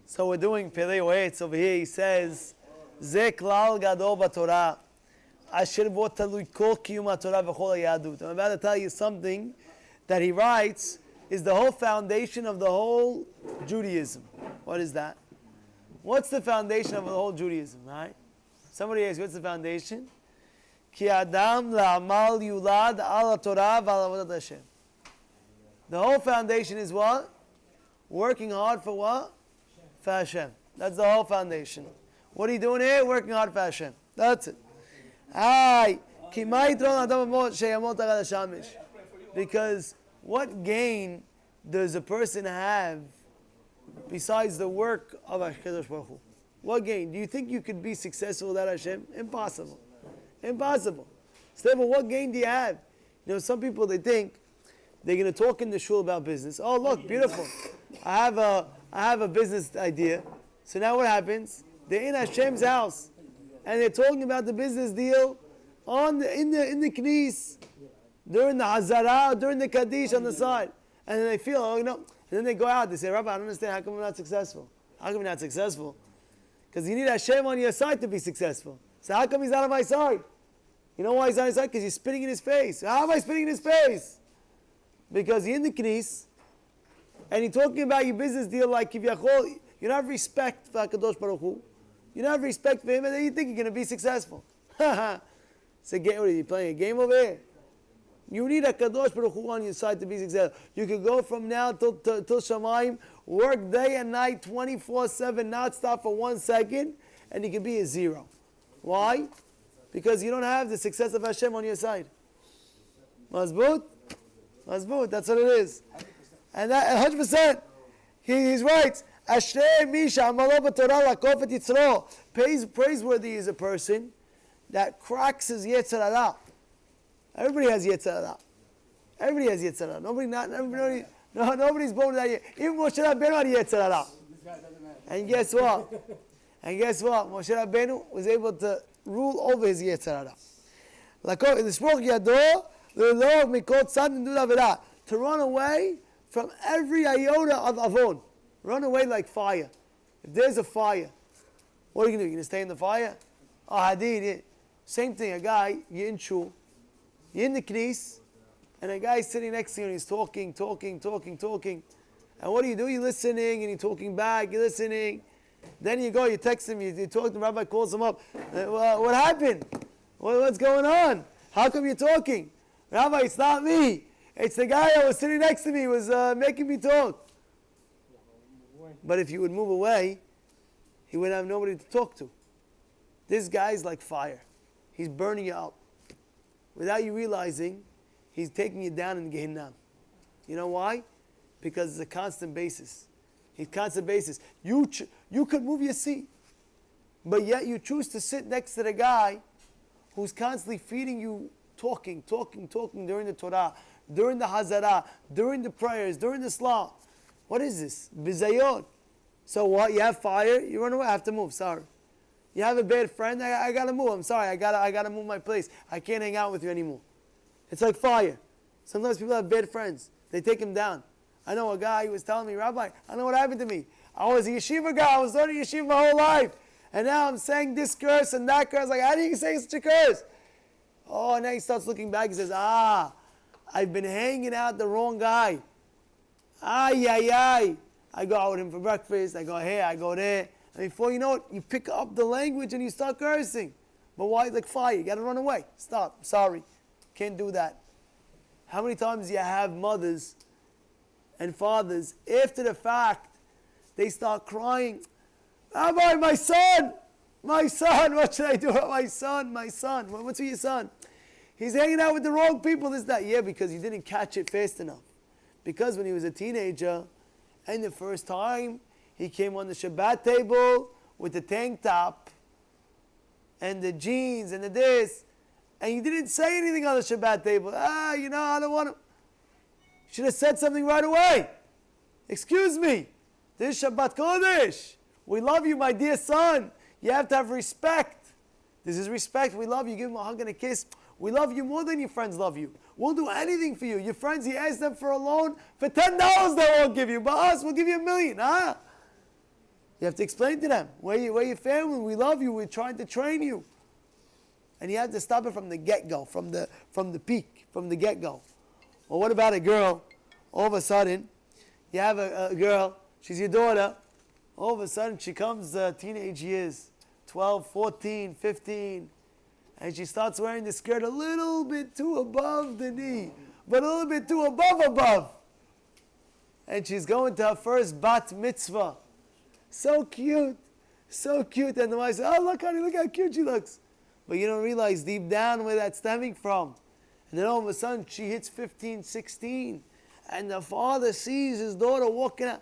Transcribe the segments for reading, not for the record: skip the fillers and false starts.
So we're doing Perei Oetz over here. He says, Ze klal gadol b'Torah, asher bo talui kol kiyum haTorah v'chol hayadut. I'm about to tell you something that he writes is the whole foundation of the whole Judaism. What is that? What's the foundation of the whole Judaism, right? Somebody asks, what's the foundation? Ki adam la'amal yulad al haTorah v'al avodat Hashem. The whole foundation is what? Working hard for what? For Hashem. That's the whole foundation. What are you doing here? Working hard for Hashem. That's it. Because what gain does a person have besides the work of HaKadosh Baruch Hu? What gain? Do you think you could be successful without Hashem? Impossible. Impossible. So therefore, what gain do you have? You know, some people, they think they're going to talk in the shul about business. Oh, look, beautiful. I have a business idea. So now what happens? They're in Hashem's house, and they're talking about the business deal in the knis, during the Hazara, during the Kaddish on the side. And then they feel, oh, you know, and then they go out, they say, Rabbi, I don't understand, how come I'm not successful? How come you're not successful? Because you need Hashem on your side to be successful. So how come he's not on my side? You know why he's not on his side? Because you're spitting in his face. How am I spitting in his face? Because you're in the knis, and you're talking about your business deal like Kivyachol, you don't have respect for HaKadosh Baruch Hu. You don't have respect for him, and then you think you're going to be successful. So what are you playing a game over here? You need HaKadosh Baruch Hu on your side to be successful. You could go from now till Shamayim, work day and night, 24/7, not stop for 1 second, and you can be a zero. Why? Because you don't have the success of Hashem on your side. Mazbut? Mazbut, that's what it is. And that 100%, he's right. Ashrei mi she'amalo b'Torah lakofet yitzro. Praiseworthy is a person that cracks his Yetzer Hara. Everybody has Yetzer Hara. Everybody has Yetzer Hara. Nobody's born with that yet. Even Moshe Rabbeinu had Yetzer Hara. And guess what? Moshe Rabbeinu was able to rule over his Yetzer Hara. L'shpoch yado l'lo mikol tzad nidud avera. To run away from every iota of avon. Run away like fire. If there's a fire, what are you going to do? You're going to stay in the fire? Oh, Hadid. Same thing. A guy, you're in shul, you're in the knis, and a guy's sitting next to you and he's talking. And what do? You're listening and you're talking back, you're listening. Then you go, you text him, you talk to him, Rabbi calls him up. What happened? What's going on? How come you're talking? Rabbi, it's not me. It's the guy that was sitting next to me, who was making me talk. But if you would move away, he would have nobody to talk to. This guy's like fire. He's burning you up. Without you realizing, he's taking you down in Gehinnom. You know why? Because it's a constant basis. He's constant basis. You could move your seat, but yet you choose to sit next to the guy who's constantly feeding you, talking during the Torah, during the Hazara, during the prayers, during the Salah. What is this? Bizayon. So what? You have fire, you run away, I have to move, sorry. You have a bad friend, I gotta move, I'm sorry, I gotta move my place. I can't hang out with you anymore. It's like fire. Sometimes people have bad friends. They take him down. I know a guy, he was telling me, Rabbi, I know what happened to me. I was a yeshiva guy, I was learning yeshiva my whole life. And now I'm saying this curse and that curse. Like, how do you say such a curse? Oh, and now he starts looking back, he says, I've been hanging out the wrong guy. I go out with him for breakfast, I go here, I go there. And before you know it, you pick up the language and you start cursing. But why? Like fire, you got to run away. Stop, sorry, can't do that. How many times do you have mothers and fathers, after the fact, they start crying, Rabbi, my son, what should I do with my son? What's with your son? He's hanging out with the wrong people, this, that. Yeah, because you didn't catch it fast enough. Because when he was a teenager, and the first time, he came on the Shabbat table with the tank top, and the jeans, and the this, and you didn't say anything on the Shabbat table. I don't want to. Should have said something right away. Excuse me, this is Shabbat Kodesh. We love you, my dear son. You have to have respect. This is respect. We love you. Give him a hug and a kiss. We love you more than your friends love you. We'll do anything for you. Your friends, you ask them for a loan, for $10 they won't give you. But us, we'll give you $1 million. You have to explain to them, we're your family, we love you, we're trying to train you. And you have to stop it from the get-go, from the peak, from the get-go. Well, what about a girl? All of a sudden, you have a girl, she's your daughter, all of a sudden she comes teenage years, 12, 14, 15, and she starts wearing the skirt a little bit too above the knee, but a little bit too above. And she's going to her first bat mitzvah. So cute. And the wife says, oh, look, honey, look how cute she looks. But you don't realize deep down where that's stemming from. And then all of a sudden, she hits 15, 16. And the father sees his daughter walking out.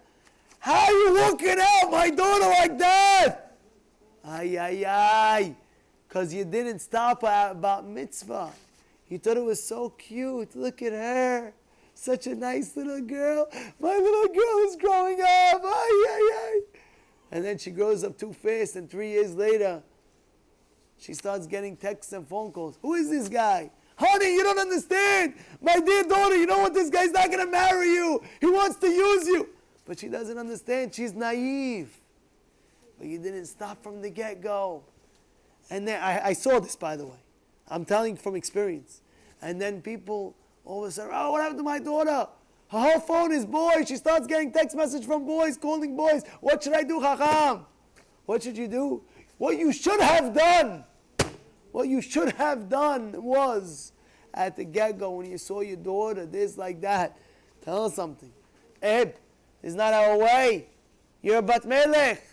How are you walking out, my daughter, like that? Ay. Because you didn't stop about mitzvah. You thought it was so cute. Look at her. Such a nice little girl. My little girl is growing up. Ay. And then she grows up too fast, and 3 years later, she starts getting texts and phone calls. Who is this guy? Honey, you don't understand. My dear daughter, you know what? This guy's not going to marry you. He wants to use you. But she doesn't understand. She's naive. But you didn't stop from the get-go. And then, I saw this, by the way. I'm telling from experience. And then people all of a sudden, oh, what happened to my daughter? Her whole phone is boys. She starts getting text message from boys, calling boys. What should I do, Chacham? What should you do? What you should have done. What you should have done was, at the get-go, when you saw your daughter, this, like that, tell her something. Eb, it's not our way. You're a bat melech,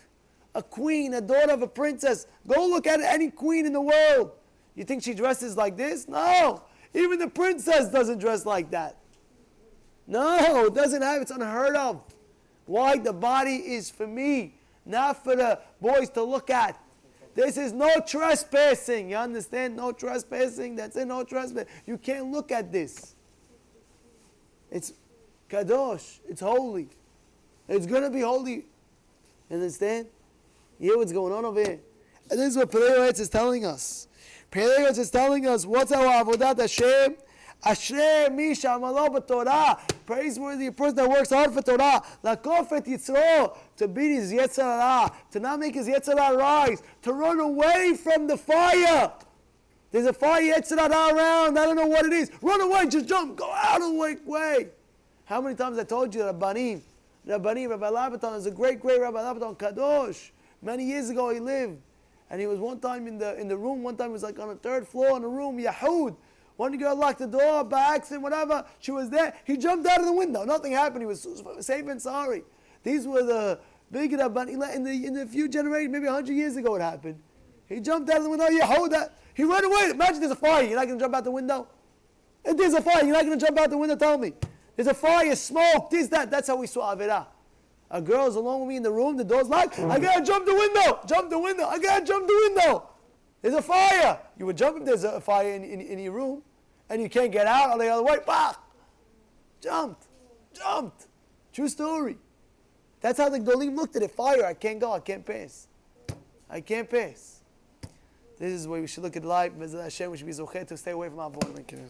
a queen, a daughter of a princess. Go look at any queen in the world. You think she dresses like this? No. Even the princess doesn't dress like that. No, it doesn't have, it's unheard of. Why? The body is for me, not for the boys to look at. This is no trespassing. You understand? No trespassing. That's it, no trespassing. You can't look at this. It's kadosh. It's holy. It's going to be holy. Understand? You hear what's going on over here? And this is what Perei Yoetz is telling us. Perei Yoetz is telling us, what's our avodat Hashem? Ashrei mi she'amalo b'torah. Praiseworthy a person that works hard for Torah. Lakof et yitzro, to beat his yetzer hara, to not make his yetzer hara rise, to run away from the fire. There's a fire yetzer hara around. I don't know what it is. Run away, just jump, go out of the way. How many times I told you that Rabbi Labaton is a great Rabbi Labaton, Kadosh. Many years ago he lived, and he was one time in the room. One time he was like on the third floor in the room. Yahud. One girl locked the door by accident, whatever. She was there. He jumped out of the window. Nothing happened. He was safe and sorry. These were the big Rabbanim in the few generations, maybe 100 years ago it happened. He jumped out of the window. Yahud. He ran away. Imagine there's a fire. You're not going to jump out the window? If there's a fire, you're not going to jump out the window? Tell me. There's a fire, smoke, this, that. That's how we saw Avirah. A girl's alone with me in the room, the door's locked. I gotta jump the window. I gotta jump the window. There's a fire. You would jump if there's a fire in your room and you can't get out on the other way. Bah! Jumped. True story. That's how the Gdolim looked at it. Fire, I can't go, I can't pass. This is where we should look at life. Bezrat Hashem, we should be zochet to stay away from our avodah.